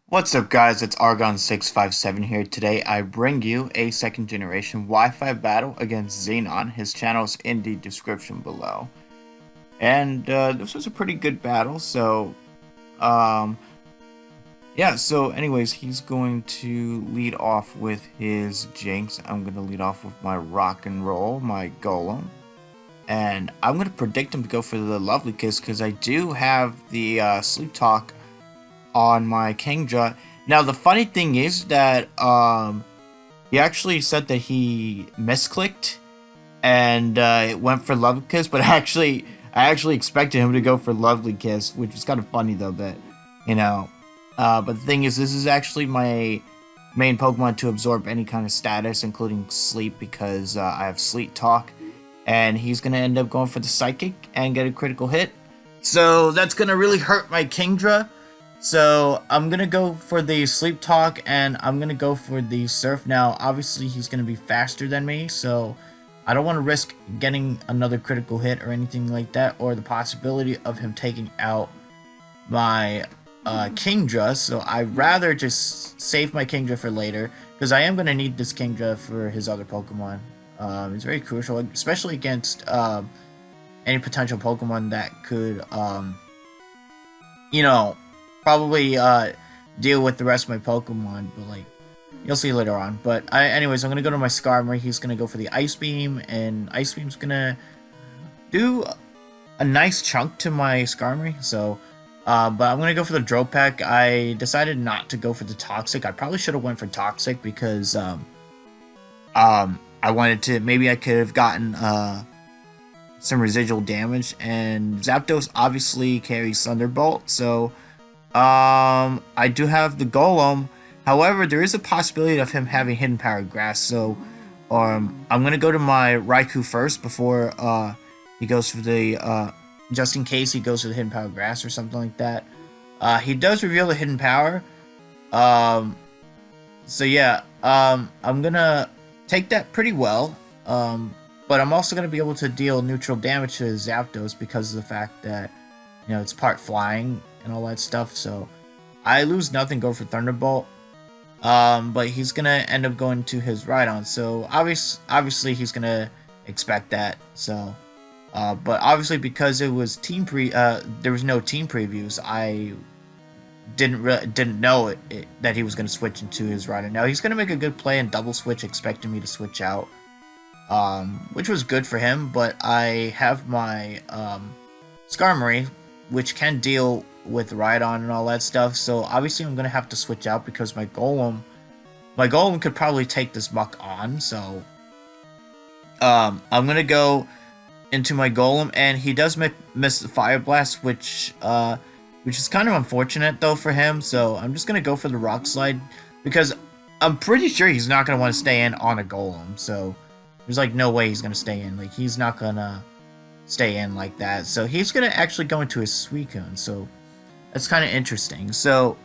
What's up, guys? It's Argon657 here. Today I bring you a second generation Wi-Fi battle against Xenon. His channel's in the description below. And this was a pretty good battle, so um yeah, so anyways, he's going to lead off with his Jinx. I'm gonna lead off with my rock and roll, my golem. And I'm gonna predict him to go for the lovely kiss because I do have the sleep talk on my Kingdra. Now the funny thing is that he actually said that he misclicked and it went for Lovely Kiss, but I actually expected him to go for Lovely Kiss, which is kind of funny though that you know. But the thing is, this is actually my main Pokemon to absorb any kind of status, including sleep, because I have Sleep Talk, and he's gonna end up going for the Psychic and get a critical hit. So that's gonna really hurt my Kingdra. So I'm gonna go for the Sleep Talk and I'm gonna go for the Surf. Now obviously he's gonna be faster than me, so I don't want to risk getting another critical hit or anything like that, or the possibility of him taking out my Kingdra. So I'd rather just save my Kingdra for later, because I am gonna need this Kingdra for his other Pokemon. It's very crucial, especially against any potential Pokemon that could you know, probably deal with the rest of my Pokemon, but like you'll see later on. But anyways, I'm gonna go to my Skarmory. He's gonna go for the Ice Beam, and Ice Beam's gonna do a nice chunk to my Skarmory. So, but I'm gonna go for the Dropek. I decided not to go for the Toxic. I probably should have went for Toxic because I wanted to. Maybe I could have gotten some residual damage, and Zapdos obviously carries Thunderbolt, so I do have the Golem. However, there is a possibility of him having Hidden Power Grass, so I'm gonna go to my Raikou first before he goes for the just in case he goes for the Hidden Power Grass or something like that. He does reveal the Hidden Power. So yeah, I'm gonna take that pretty well. But I'm also gonna be able to deal neutral damage to Zapdos because of the fact that it's part flying and all that stuff. So I lose nothing, go for Thunderbolt. But he's gonna end up going to his Rhydon. So obviously he's gonna expect that. So, but obviously because it was there was no team previews, I didn't know that he was gonna switch into his Rhydon. Now he's gonna make a good play and double switch, expecting me to switch out, which was good for him. But I have my Skarmory, which can deal with Rhydon and all that stuff, so obviously I'm gonna have to switch out because my Golem could probably take this Muck on. So I'm gonna go into my Golem, and he does miss the Fire Blast, which is kind of unfortunate though for him. So I'm just gonna go for the Rock Slide because I'm pretty sure he's not gonna want to stay in on a Golem. So there's like no way he's gonna stay in. Like he's not gonna stay in like that. So he's gonna actually go into his Suicune. So that's kind of interesting. So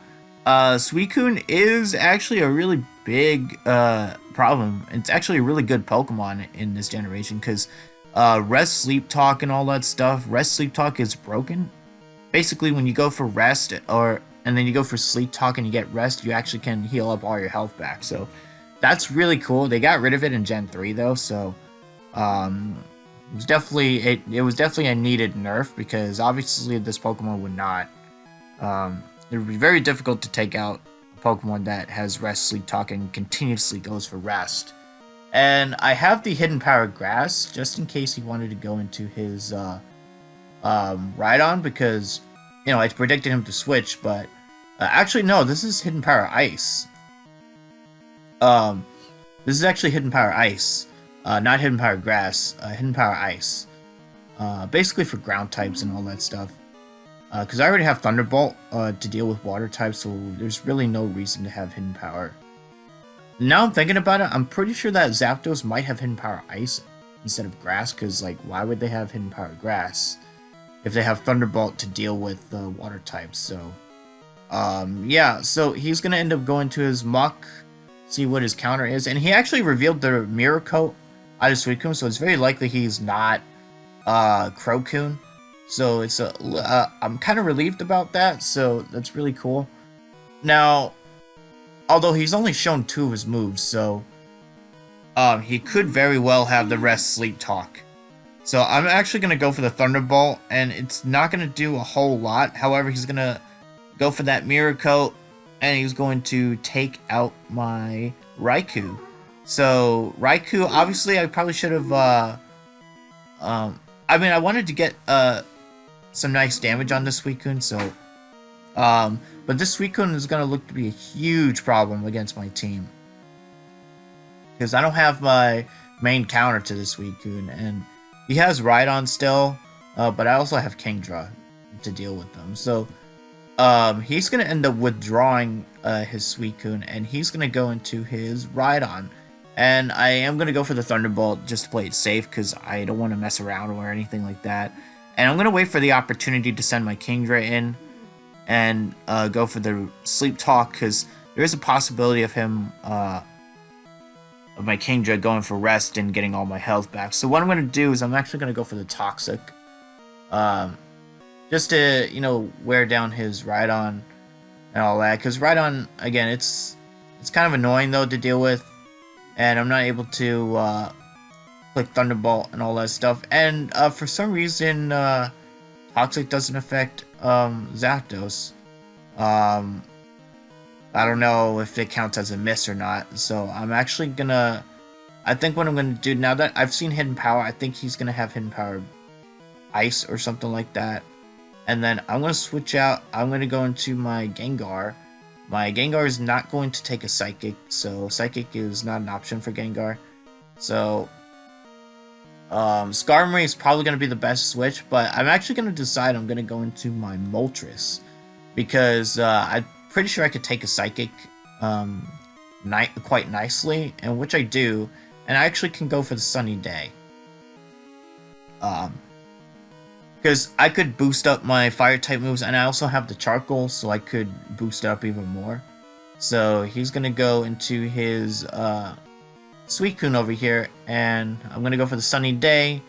Suicune is actually a really big problem. It's actually a really good Pokemon in this generation because Rest, Sleep Talk, and all that stuff. Rest, Sleep Talk is broken. Basically, when you go for Rest and then you go for Sleep Talk and you get Rest, you actually can heal up all your health back. So that's really cool. They got rid of it in Gen 3 though, so it was definitely a needed nerf, because obviously this Pokemon would not. It would be very difficult to take out a Pokemon that has Rest, Sleep Talk, and continuously goes for Rest. And I have the Hidden Power Grass just in case he wanted to go into his Rhydon, because I predicted him to switch. But actually no, this is Hidden Power Ice. This is actually Hidden Power Ice. Not Hidden Power Grass, Hidden Power Ice. Basically for ground types and all that stuff. Because I already have Thunderbolt to deal with water types, so there's really no reason to have Hidden Power. Now I'm thinking about it, I'm pretty sure that Zapdos might have Hidden Power Ice instead of Grass, because like, why would they have Hidden Power Grass if they have Thunderbolt to deal with the water types? So, yeah, so he's gonna end up going to his Muck, see what his counter is, and he actually revealed the Mirror Coat out of Suicune, so it's very likely he's not Crocoon. So it's I'm kind of relieved about that, so that's really cool. Now, although he's only shown 2 of his moves, so he could very well have the rest Sleep Talk. So I'm actually going to go for the Thunderbolt, and it's not going to do a whole lot. However, he's going to go for that Mirror Coat, and he's going to take out my Raikou. So Raikou, obviously, I probably should have. I mean, I wanted to get some nice damage on this Suicune, so but this Suicune is going to look to be a huge problem against my team, because I don't have my main counter to this Suicune, and he has Rhydon still, but I also have Kingdra to deal with them. So he's going to end up withdrawing his Suicune, and he's going to go into his Rhydon. And I am going to go for the Thunderbolt just to play it safe, because I don't want to mess around or anything like that. And I'm going to wait for the opportunity to send my Kingdra in and go for the Sleep Talk, because there is a possibility of him, of my Kingdra going for rest and getting all my health back. So what I'm going to do is I'm actually going to go for the Toxic. Just to, you know, wear down his Rhydon and all that. Because Rhydon, again, it's kind of annoying, though, to deal with. And I'm not able to click Thunderbolt and all that stuff. And for some reason, Toxic doesn't affect Zapdos. I don't know if it counts as a miss or not. So I'm actually gonna... I think what I'm gonna do, now that I've seen Hidden Power, I think he's gonna have Hidden Power Ice or something like that. And then I'm gonna switch out. I'm gonna go into my Gengar. My Gengar is not going to take a Psychic, so Psychic is not an option for Gengar. So Skarmory is probably going to be the best switch, but I'm actually going to decide I'm going to go into my Moltres, because I'm pretty sure I could take a Psychic quite nicely, and which I do, and I actually can go for the Sunny Day. Because I could boost up my Fire-type moves, and I also have the Charcoal, so I could boost it up even more. So he's going to go into his Suicune over here, and I'm going to go for the Sunny Day.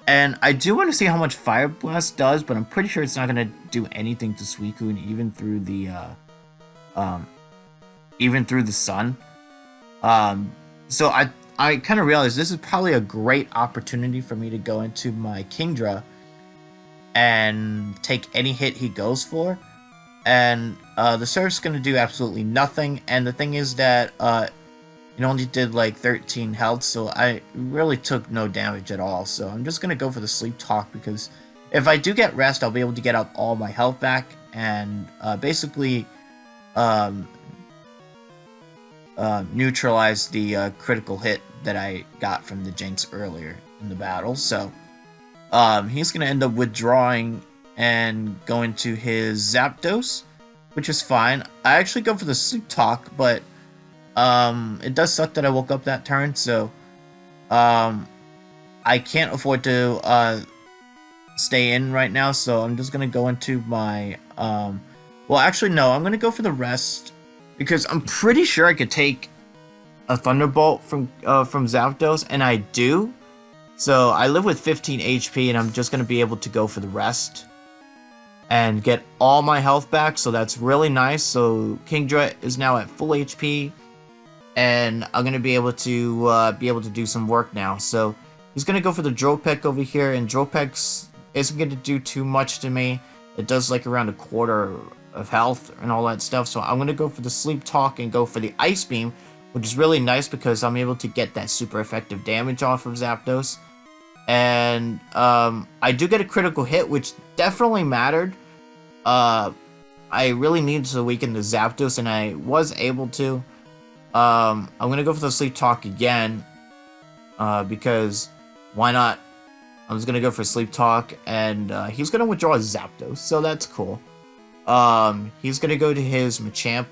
And I do want to see how much Fire Blast does, but I'm pretty sure it's not going to do anything to Suicune, even through the sun. So I kind of realized this is probably a great opportunity for me to go into my Kingdra and take any hit he goes for. And the Surf's going to do absolutely nothing. And the thing is that it only did like 13 health, so I really took no damage at all. So I'm just going to go for the Sleep Talk, because if I do get rest, I'll be able to get up all my health back and basically neutralize the critical hit that I got from the Jinx earlier in the battle. So he's going to end up withdrawing and going to his Zapdos, which is fine. I actually go for the Sleep Talk, but it does suck that I woke up that turn, so I can't afford to stay in right now, so I'm just going to go into my... well, actually, no, I'm going to go for the rest, because I'm pretty sure I could take a Thunderbolt from Zapdos, and I do. So I live with 15 HP, and I'm just going to be able to go for the rest and get all my health back, so that's really nice. So Kingdra is now at full HP, and I'm going to be able to do some work now. So he's going to go for the Dropek over here, and Dropek isn't going to do too much to me. It does like around a quarter of health and all that stuff, so I'm going to go for the Sleep Talk and go for the Ice Beam, which is really nice because I'm able to get that super effective damage off of Zapdos. And I do get a critical hit, which definitely mattered. I really needed to weaken the Zapdos, and I was able to. I'm going to go for the Sleep Talk again, because why not? I'm just going to go for Sleep Talk, and he's going to withdraw his Zapdos, so that's cool. He's going to go to his Machamp.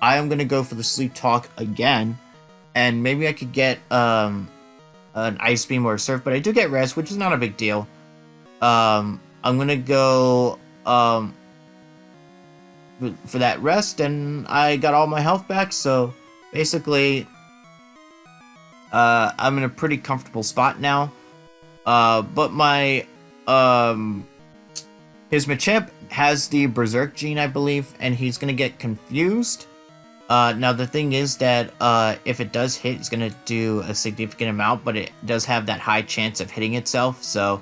I am going to go for the Sleep Talk again, and maybe I could get an Ice Beam or a Surf, but I do get Rest, which is not a big deal. I'm going to go for that Rest, and I got all my health back, so basically I'm in a pretty comfortable spot now. But my his Machamp has the Berserk gene, I believe, and he's gonna get confused. Now the thing is that if it does hit, it's gonna do a significant amount, but it does have that high chance of hitting itself. So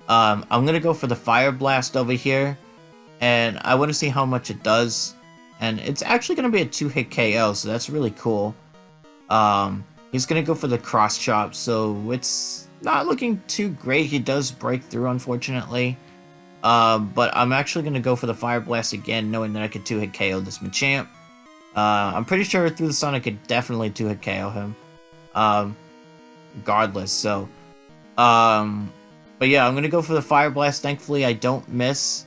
I'm gonna go for the Fire Blast over here, and I want to see how much it does. And it's actually gonna be a 2-hit KO, so that's really cool. He's gonna go for the Cross Chop, so it's not looking too great. He does break through, unfortunately. But I'm actually gonna go for the Fire Blast again, knowing that I could 2-hit KO this Machamp. I'm pretty sure through the sun I could definitely 2-hit KO him. Regardless, so. But yeah, I'm gonna go for the Fire Blast. Thankfully, I don't miss.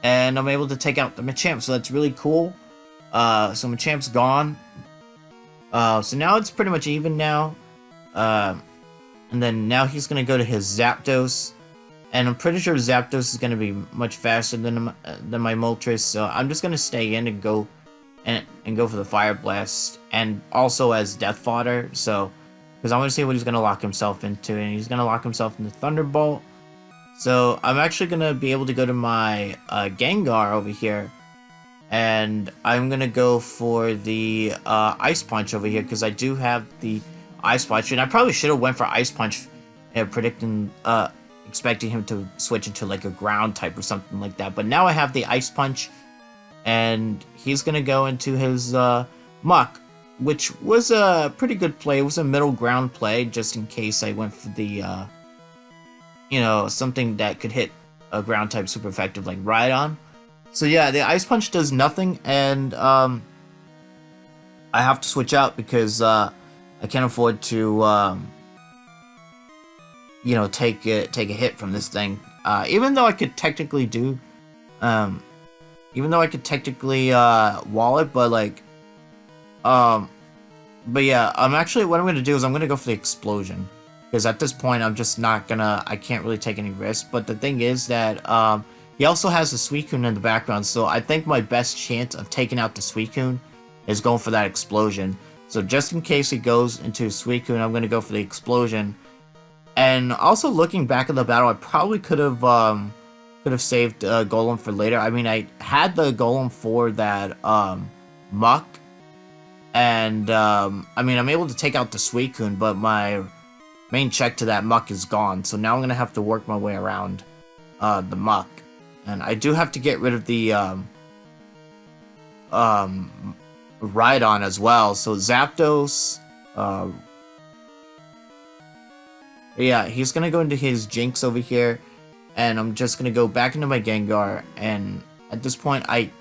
And I'm able to take out the Machamp, so that's really cool. So Machamp's gone. So now it's pretty much even now. And then now he's gonna go to his Zapdos. And I'm pretty sure Zapdos is gonna be much faster than my Moltres, so I'm just gonna stay in and go go for the Fire Blast, and also as Death Fodder, so because I want to see what he's gonna lock himself into, and he's gonna lock himself into Thunderbolt. So I'm actually gonna be able to go to my Gengar over here, and I'm gonna go for the Ice Punch over here because I do have the Ice Punch, and I probably should have went for Ice Punch, expecting him to switch into like a ground type or something like that. But now I have the Ice Punch, and he's gonna go into his Muck, which was a pretty good play. It was a middle ground play, just in case I went for the, something that could hit a ground type super effective like Rhydon. So yeah, the Ice Punch does nothing, and I have to switch out because I can't afford to, take a hit from this thing. Even though I could technically wall it, but like, but yeah, what I'm gonna do is I'm gonna go for the Explosion, because at this point I'm just not gonna, I can't really take any risks. But the thing is that he also has the Suicune in the background, so I think my best chance of taking out the Suicune is going for that Explosion. So just in case he goes into Suicune, I'm gonna go for the Explosion. And also looking back at the battle, I probably could have saved Golem for later. I mean, I had the Golem for that Muck, and I mean, I'm able to take out the Suicune, but my main check to that Muck is gone. So now I'm gonna have to work my way around the Muck, and I do have to get rid of the Rhydon as well. So Zapdos, yeah, he's gonna go into his Jinx over here, and I'm just gonna go back into my Gengar. And at this point, I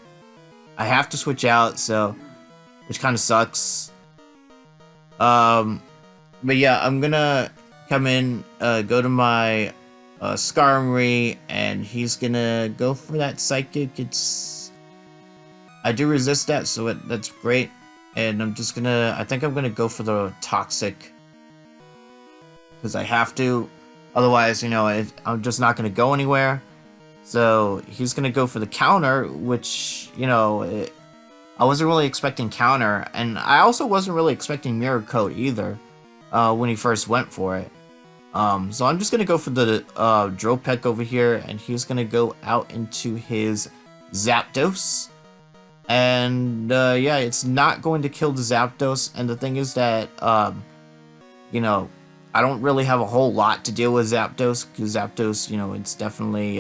have to switch out, so which kind of sucks. But yeah, I'm gonna come in, go to my Skarmory, and he's gonna go for that Psychic. I do resist that, so that's great. And I think I'm gonna go for the Toxic, because I have to. Otherwise, I'm just not going to go anywhere. So he's going to go for the counter, which, I wasn't really expecting counter. And I also wasn't really expecting Mirror Coat either when he first went for it. So I'm just going to go for the Drill Peck over here, and he's going to go out into his Zapdos. And yeah, it's not going to kill the Zapdos. And the thing is that, I don't really have a whole lot to deal with Zapdos, because Zapdos, it's definitely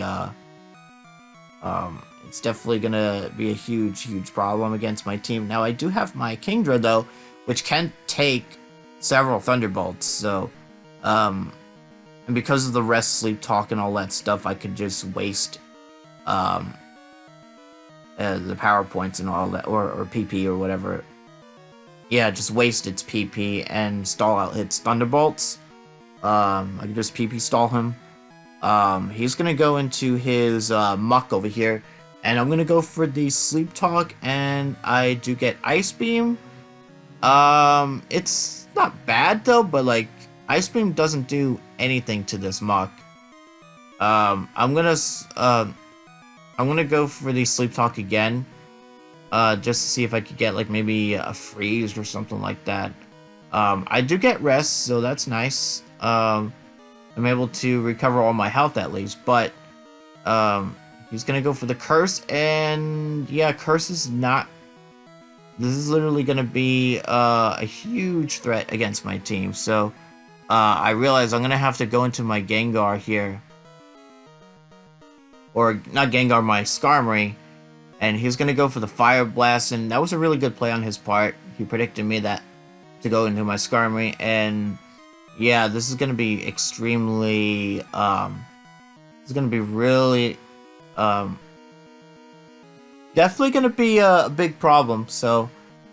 gonna be a huge problem against my team. Now I do have my Kingdra though, which can take several Thunderbolts. So, and because of the rest, sleep talk, and all that stuff, I could just waste the power points and all that, or PP or whatever. Yeah, just waste its PP and stall out its Thunderbolts. I can just PP stall him. He's gonna go into his Muck over here, and I'm gonna go for the Sleep Talk, and I do get Ice Beam. It's not bad though, but like, Ice Beam doesn't do anything to this Muck. I'm gonna go for the Sleep Talk again. Just to see if I could get like maybe a freeze or something like that. I do get rest, so that's nice. I'm able to recover all my health at least, but he's gonna go for the curse, and yeah, curse is not. This is literally gonna be a huge threat against my team. So I realize I'm gonna have to go into my Gengar here, or not Gengar, my Skarmory, and he's gonna go for the Fire Blast, and that was a really good play on his part. He predicted me that to go into my Skarmory, and yeah, this is gonna be extremely it's gonna be really definitely gonna be a big problem. So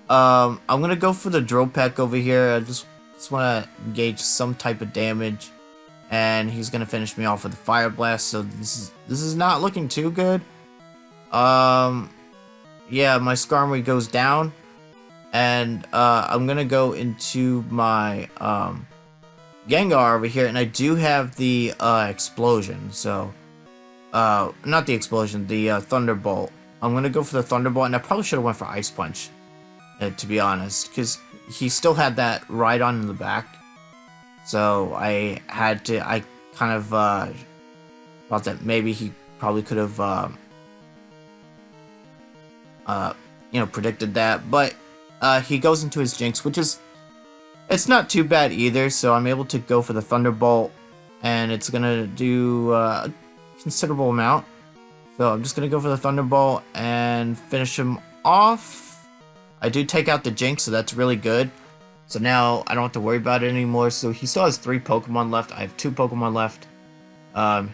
I'm gonna go for the Drill Peck over here. I just want to gauge some type of damage, and he's gonna finish me off with the Fire Blast. So this is not looking too good. Yeah, my Skarmory goes down, and I'm gonna go into my Gengar over here, and I do have the explosion. So not the explosion, the Thunderbolt. I'm gonna go for the Thunderbolt, and I probably should have went for Ice Punch, to be honest, because he still had that Rhydon in the back. So I kind of thought that maybe he probably could have predicted that, but he goes into his Jinx, which is, it's not too bad either. So I'm able to go for the Thunderbolt, and it's gonna do a considerable amount. So I'm just gonna go for the Thunderbolt and finish him off. I do take out the Jinx, so that's really good. So now I don't have to worry about it anymore. So he still has 3 Pokemon left. I have 2 Pokemon left.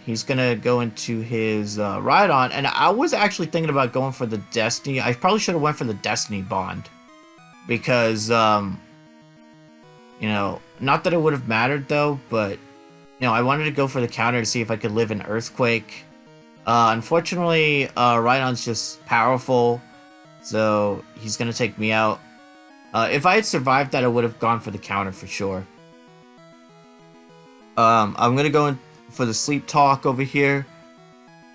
He's gonna go into his Rhydon, and I was actually thinking about going for the Destiny. I probably should have went for the Destiny Bond, because not that it would have mattered though, but I wanted to go for the counter to see if I could live an Earthquake. Unfortunately, Rhydon's just powerful, so he's gonna take me out. If I had survived that, I would have gone for the counter for sure. I'm gonna go in for the Sleep Talk over here,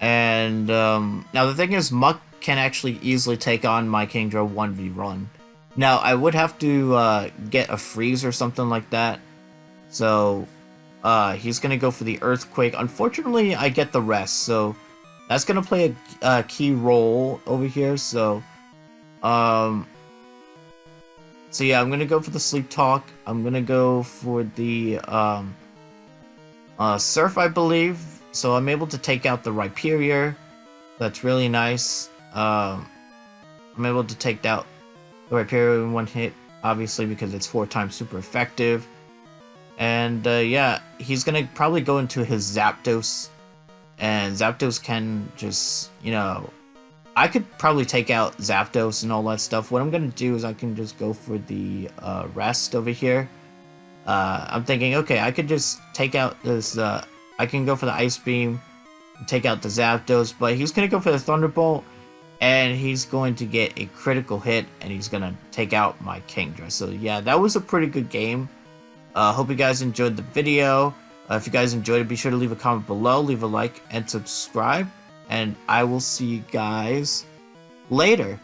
and now the thing is, Muck can actually easily take on my Kingdra 1v1. Now I would have to get a freeze or something like that. So he's gonna go for the Earthquake. Unfortunately, I get the rest, so that's gonna play a key role over here. So yeah, I'm gonna go for the Sleep Talk. I'm gonna go for the Surf, I believe. So I'm able to take out the Rhyperior. That's really nice. I'm able to take out the Rhyperior in one hit, obviously, because it's 4 times super effective. And yeah, he's gonna probably go into his Zapdos, and Zapdos can just, I could probably take out Zapdos and all that stuff. What I'm gonna do is I can just go for the rest over here. I'm thinking, okay, I could just take out this, I can go for the Ice Beam, take out the Zapdos, but he's gonna go for the Thunderbolt, and he's going to get a critical hit, and he's gonna take out my Kingdra. So yeah, that was a pretty good game. Hope you guys enjoyed the video. If you guys enjoyed it, be sure to leave a comment below, leave a like, and subscribe. And I will see you guys later.